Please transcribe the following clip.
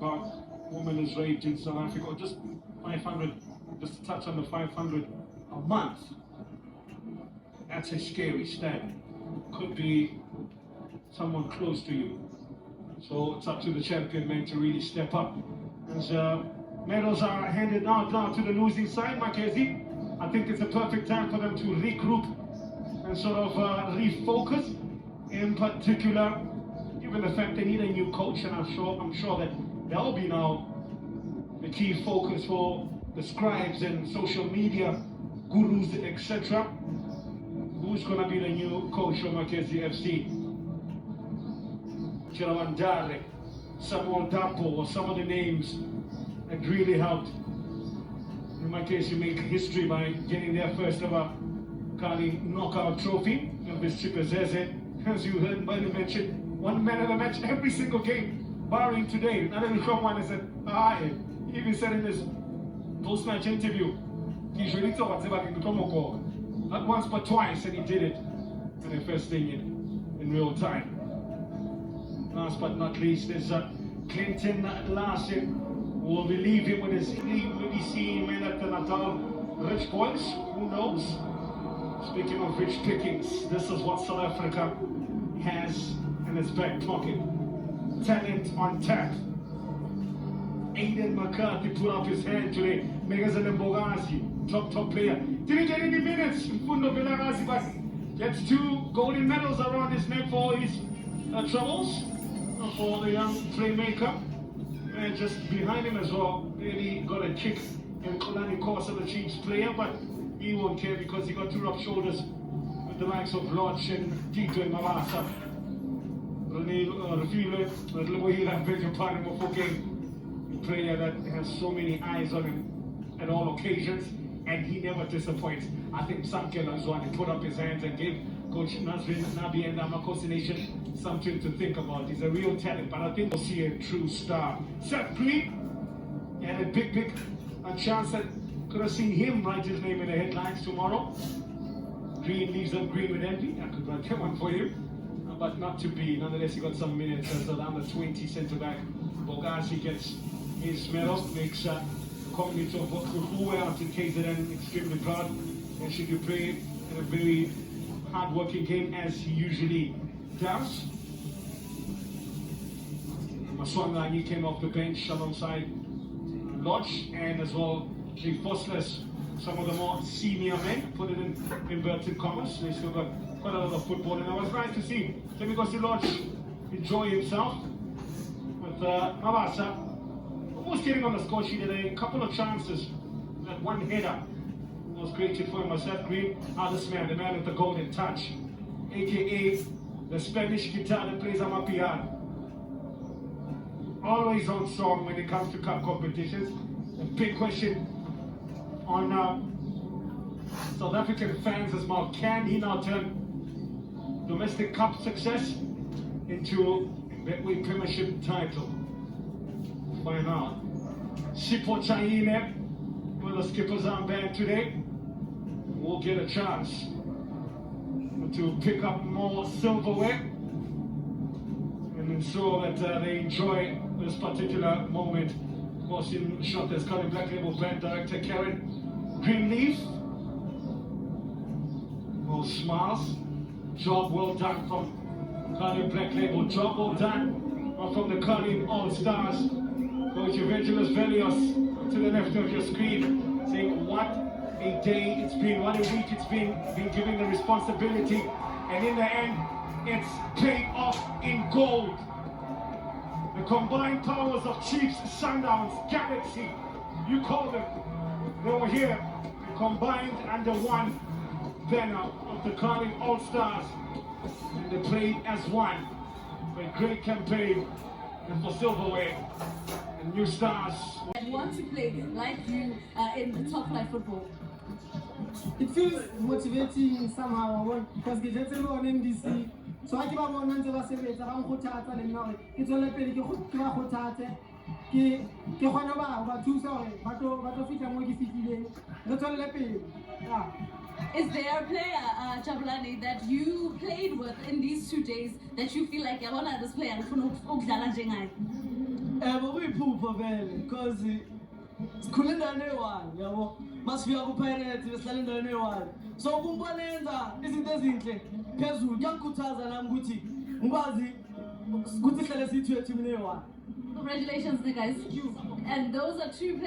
part woman is raped in South Africa, or just 500, just to touch on the 500 a month. That's a scary stat. Could be someone close to you. So it's up to the champion men to really step up. As medals are handed out now to the losing side, Mackenzie, I think it's a perfect time for them to regroup and sort of refocus. In particular, given the fact they need a new coach, and I'm sure that that'll be now the key focus for the scribes and social media gurus, etc. Who's going to be the new coach for Mackenzie FC? Chirawandale, Samuel Dapo, or some of the names that really helped. In my case, you make history by getting their first ever Kali knockout trophy. And this Chipazeze, as you heard Buddy mention, one man of the match every single game, barring today. Not even someone has said, he even said in his post-match interview, he's really talking about the Tomoko. Not once but twice, and he did it for the first thing in real time. Last but not least is Clinton Larson. We'll be leaving with his BBC man at the Natal Rich Boys. Who knows? Speaking of rich pickings, this is what South Africa has in its back pocket. Talent on tap. Aiden McCarthy put up his hand today. Megazan Mbogazi, top player. Didn't get any minutes. Mfundo Vilakazi, but gets 2 golden medals around his neck for all his troubles. For the young playmaker. And just behind him as well, really got a kick in Kolani Kosa, the Chiefs player, but he won't care because he got 2 rough shoulders with the likes of Lodge and Tito and Mawasa. Refile, Lebohila, beg your pardon, a player that has so many eyes on him at all occasions, and he never disappoints. I think Sankela is one who put up his hands and gave Coach Nazrin Nabi and Amakosi Nation something to think about. He's a real talent, but I think we'll see a true star. Seth Green had a big chance that could have seen him write his name in the headlines tomorrow. Green leaves them green with envy. I could write that one for him, but not to be. Nonetheless, he got some minutes as the under 20 centre back. Bogasi gets his medal, makes community of Kukuwe out in KZN extremely proud. And should you play in a very hard-working game as he usually does. Maswangani came off the bench alongside Lodge, and as well the Fossless, some of the more senior men, put it in inverted commas. They still got quite a lot of football, and it was nice to see Temikosi Lodge enjoy himself with Mawasa almost getting on the score sheet. At a couple of chances, that one header was created for him. Seth Green, this man, the man with the golden touch, aka the Spanish guitar that plays Amapiano. Always on song when it comes to cup competitions. A big question on South African fans as well. Can he now turn domestic cup success into a Betway Premiership title? Find out. Sipo Chaine with the skipper's armband today will get a chance to pick up more silverware and ensure that they enjoy this particular moment. Of course, in shot there's Colin Black Label brand director Karen Greenleaf. All smiles. Job well done from Colin Black Label. Job well done from the Colin All Stars. Coach Evangelos Velios to the left of your screen, saying what a day it's been, what a week it's been giving the responsibility, and in the end, it's paid off in gold. The combined powers of Chiefs, Sundowns, Galaxy, you call them, they were here, combined under one banner of the Carling All-Stars, and they played as one. A great campaign, and for silverware, and new stars. I want to play like you in the top flight football. It feels motivating somehow because we get on NBC. So I give up on the Vaseveta, I'm Hotata, and now it's only Hotate. Ke khona ba thusa hore ba tlo fitla mo ke fitileng re tswelle pele. Is there a player, Jabulani, that you played with in these 2 days that you feel like, yabona, this player ngifuna ukudlala njengaye? Bokuyiphupho vele because sikhule endaweni eyi-1 yabo. Masifika ku-Pirates besihlala endaweni eyi-1. So kumbona yenza izinto ezinhle phezulu kuyangikhuthaza nami ukuthi ngikwazi ukuthi sihlale siyi-2 etimini eyi-1. Congratulations, guys. And those are two players.